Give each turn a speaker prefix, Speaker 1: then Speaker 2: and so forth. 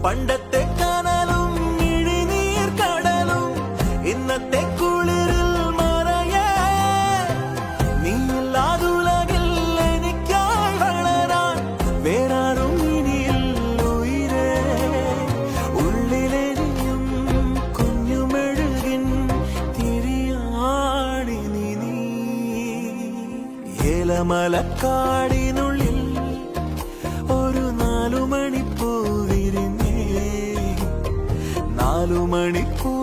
Speaker 1: പണ്ടത്തെ കനലും ഇഴിനീർ കടലും ഇന്നത്തെ കുളിരിൽ മറയേ നീയില്ലാതുലകിൽ എനിക്കായി വളരാൻ വേറാരും ഇനിയില്ല ഉയിരേ ഉള്ളിലെരിയും കുഞ്ഞുമെഴുകിൻ തിരിയാടി നീ ഏലമലക്കാടിനുള്ളിൽ ഒരു 4 മണിപ്പൂ വിരിഞ്ഞേ 4 മണിപ്പൂ